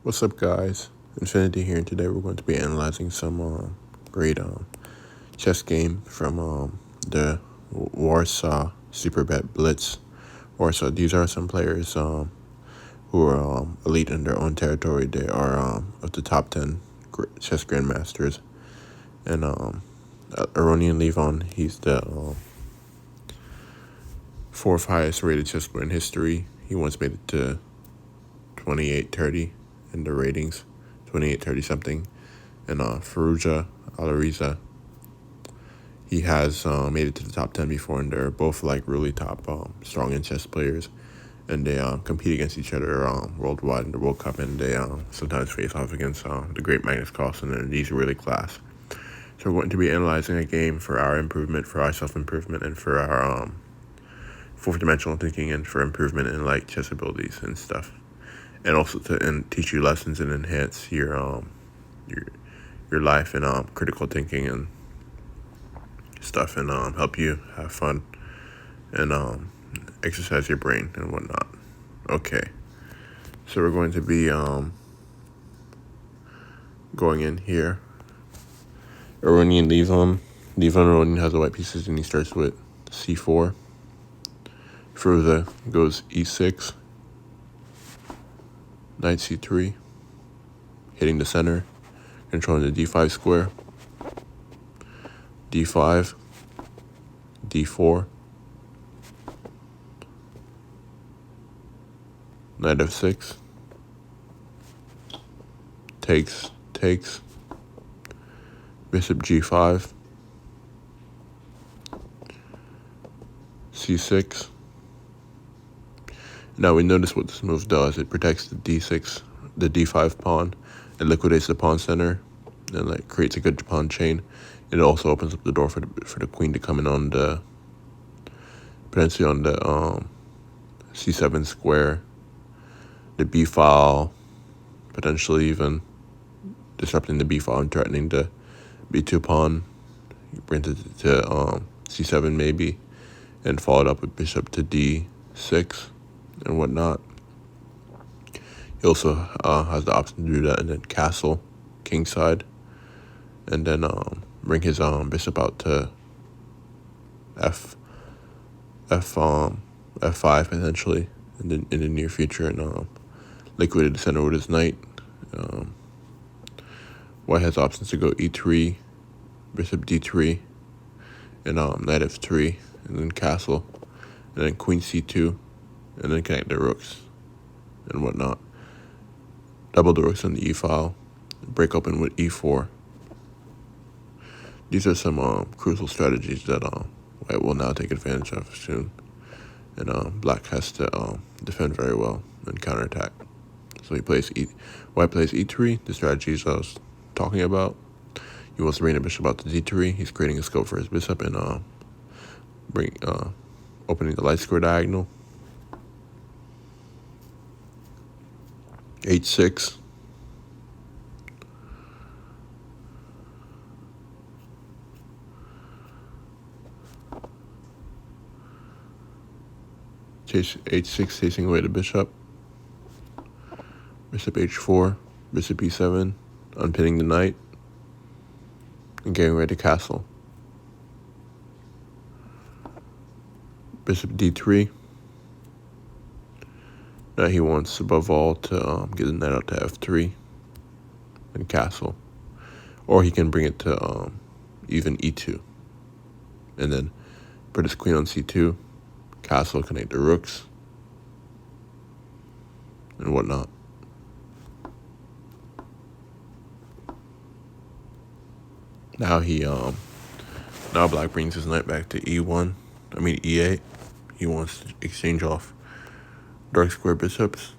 What's up, guys? Infinity here, and today we're going to be analyzing some great chess game from the Warsaw Superbet Blitz. Warsaw. These are some players who are elite in their own territory. They are of the top 10 chess grandmasters, and Aronian Levon. He's the fourth highest rated chess player in history. He once made it to 28-30 in the ratings, 28-30 something. And Firouzja, Alireza, he has made it to the top 10 before, and they're both like really top strong in chess players, and they compete against each other worldwide in the World Cup, and they sometimes face off against the great Magnus Carlsen, and these are really class. So we're going to be analyzing a game for our improvement, for our self-improvement, and for our fourth-dimensional thinking, and for improvement in like chess abilities and stuff, and also to teach you lessons and enhance your life and critical thinking and stuff, and help you have fun and exercise your brain and whatnot. Okay, so we're going to be going in here. Aronian Levon Aronian has the white pieces, and he starts with c4. Firouzja goes e6, knight c3, hitting the center, controlling the d5 square, d5, d4, knight f6, takes, bishop g5, c6. Now we notice what this move does. It protects the d5 pawn. It liquidates the pawn center, and like creates a good pawn chain. It also opens up the door for the queen to come in on the potentially on the c7 square, the b file, potentially even disrupting the b file and threatening the b2 pawn. Brings it to c7 maybe, and followed up with bishop to d6 and whatnot. He also has the option to do that and then castle kingside, and then bring his bishop out to f5 potentially in the near future, and liquidate the center with his knight. White has options to go e3, bishop d3, and knight f3, and then castle, and then queen c2, and then connect the rooks and whatnot. Double the rooks on the e file, break open with e4. These are some crucial strategies that White will now take advantage of soon, and Black has to defend very well and counterattack. So White plays e3, the strategies I was talking about. He wants to bring the bishop out to d3. He's creating a scope for his bishop and opening the light square diagonal. h6. h6, chasing away the bishop. Bishop h4, bishop e7, unpinning the knight, and getting ready to castle. Bishop d3. Now he wants, above all, to get the knight out to f3 and castle. Or he can bring it to even e2. And then put his queen on c2, castle, connect the rooks, and whatnot. Now now Black brings his knight back to e8. He wants to exchange off dark square bishops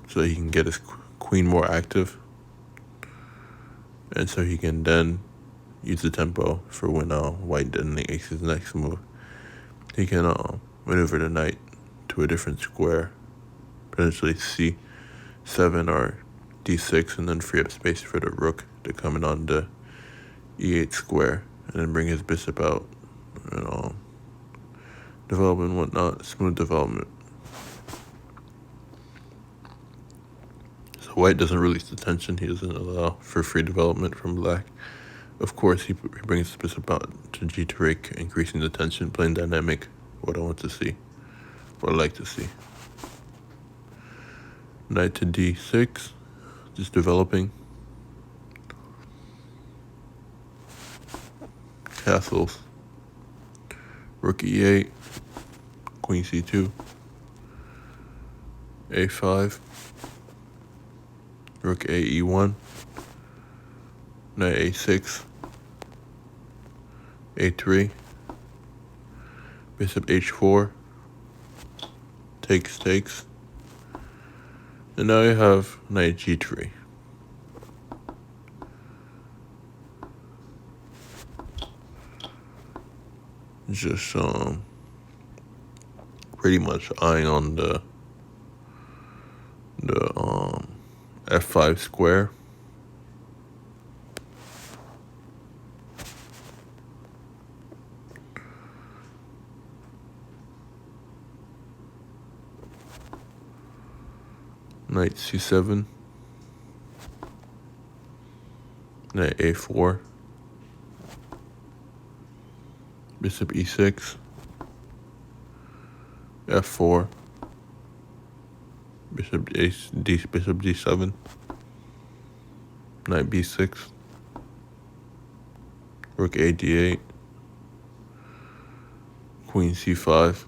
so he can get his queen more active, and so he can then use the tempo for when White makes his next move. He can maneuver the knight to a different square, potentially c7 or d6, and then free up space for the rook to come in on the e8 square, and then bring his bishop out, and development and whatnot, smooth development. So white doesn't release the tension. He doesn't allow for free development from black. Of course, he brings the bishop out to g3, increasing the tension, playing dynamic, what I want to see, what I like to see. Knight to d6, just developing. Castles. Rook e8, queen c2, a5, rook a e1, knight a6, a3, bishop h4, takes, and now you have knight g3. Just pretty much eyeing on the f5 square. Knight c7, knight a4, bishop e6, f4, bishop d7, knight b6, rook a d8, queen c5,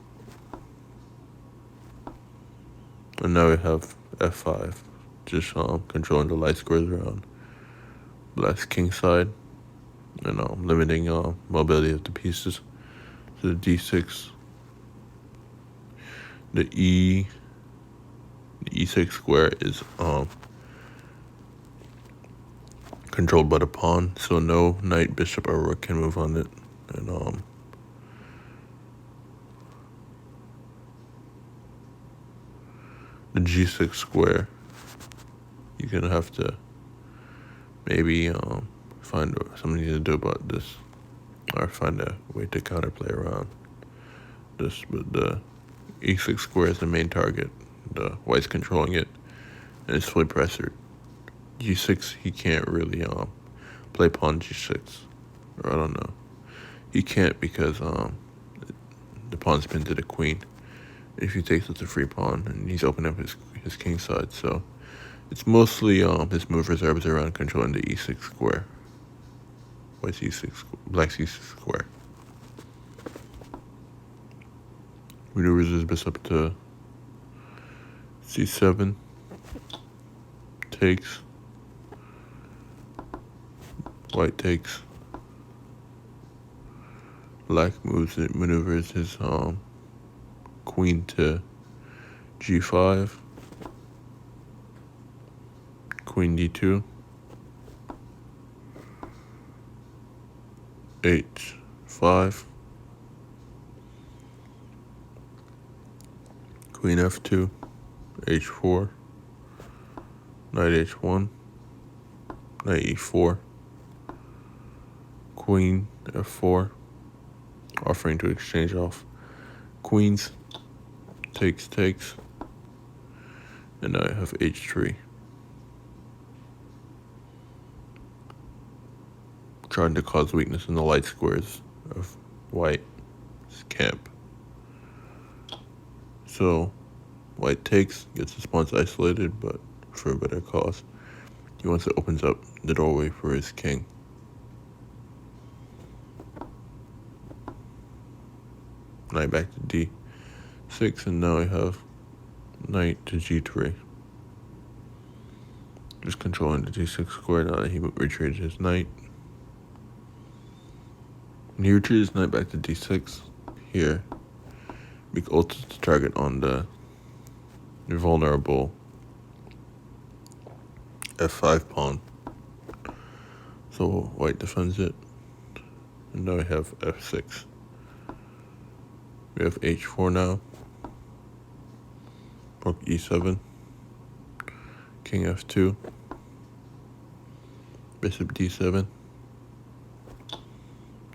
and now we have f5, just controlling the light squares around black's king side, and limiting mobility of the pieces. So the d6, the e6 square is controlled by the pawn, so no knight, bishop, or rook can move on it. And the g6 square, you're gonna have to maybe find something to do about this, or find a way to counterplay around this. But the e6 square is the main target. The white's controlling it, and it's fully pressured. g6, he can't really play pawn g6, or I don't know. He can't because the pawn's pinned to the queen. If he takes, it's a free pawn, and he's opening up his king side. So it's mostly his move reserves around controlling the e6 square. White's e6, black's e6 square. Maneuvers his bishop to c7, takes, white takes, black maneuvers his queen to g5, queen d2, h5, queen f2, h4, knight h1, knight e4, queen f4, offering to exchange off queens, takes, and now I have h3. Trying to cause weakness in the light squares of white's camp. So white takes, gets his pawns isolated, but for a better cause. He wants to open up the doorway for his king. Knight back to d6, and now I have knight to g3. Just controlling the d6 square now that he retreated his knight. When he retreated his knight back to d6, here, we can alter the target on the vulnerable f5 pawn. So white defends it, and now we have f6. We have h4 now, rook e7, king f2, bishop d7,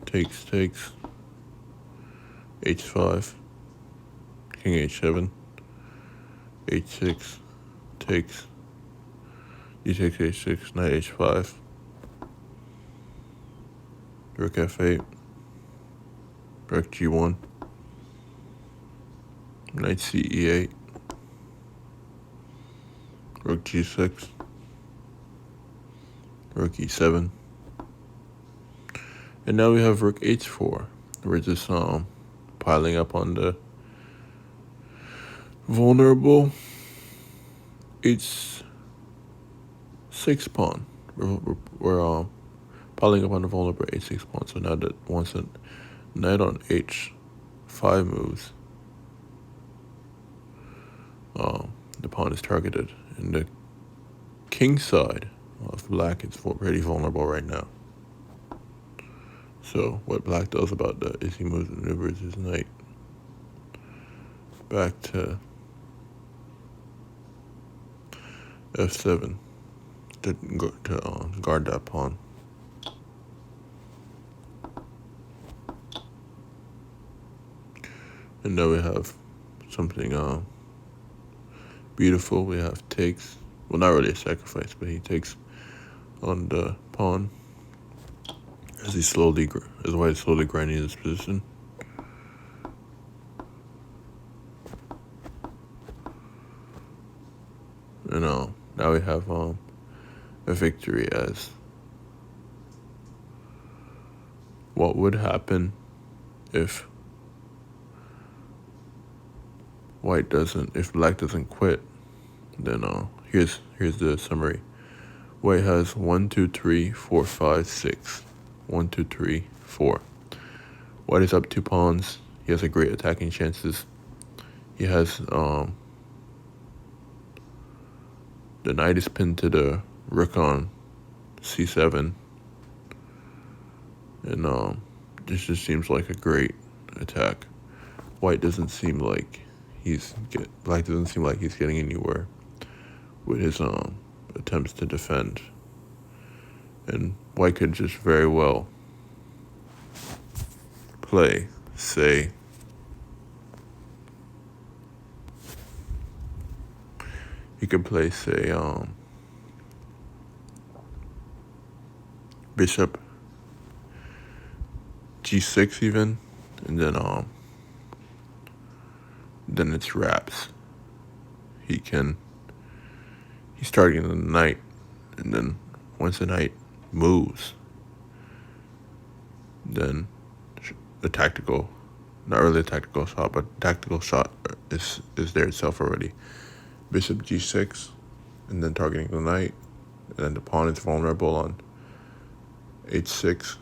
takes, h5, king h7, h6, takes, E takes h6, knight h5, rook f8, rook g1, knight c e8, rook g6, rook e7, and now we have rook h4. We're just piling up on the vulnerable h6 pawn. We're piling up on the vulnerable h6 pawn. So now that once a knight on h5 moves, the pawn is targeted, and the king side of black is pretty vulnerable right now. So what black does about that is he maneuvers his knight back to f7 to guard that pawn. And now we have something beautiful. We have takes. Well, not really a sacrifice, but he takes on the pawn as white is slowly grinding his position. And now we have a victory. As what would happen if black doesn't quit? Then here's the summary. White has 1, 2, 3, 4, 5, 6. 1, 2, 3, 4. White is up 2 pawns. He has a great attacking chances. He has the knight is pinned to the rook on c7, and this just seems like a great attack. Black doesn't seem like he's getting anywhere with his attempts to defend, and white could just very well play, say, bishop g6 even, and then it's wraps. He's targeting the knight, and then once the knight moves, then the tactical, not really a tactical shot, but tactical shot is there itself already. Bishop g6, and then targeting the knight, and then the pawn is vulnerable on h6,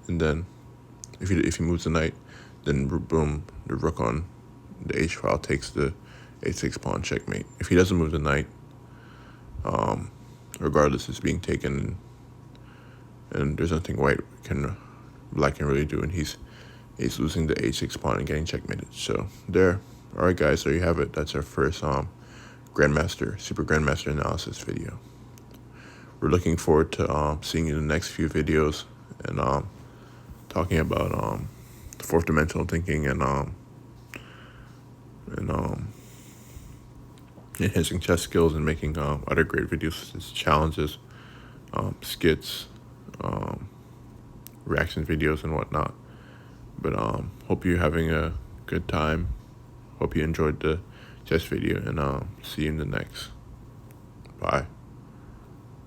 and then if he moves the knight, then boom, the rook on the h file takes the h6 pawn, checkmate. If he doesn't move the knight, regardless, it's being taken, and there's nothing black can really do, and he's losing the h6 pawn and getting checkmated. So there. All right, guys, there you have it. That's our first super grandmaster analysis video. We're looking forward to seeing you in the next few videos, and talking about fourth dimensional thinking, and enhancing chess skills, and making other great videos such as challenges, skits, reaction videos, and whatnot. But hope you're having a good time. Hope you enjoyed the chess video, and see you in the next. Bye.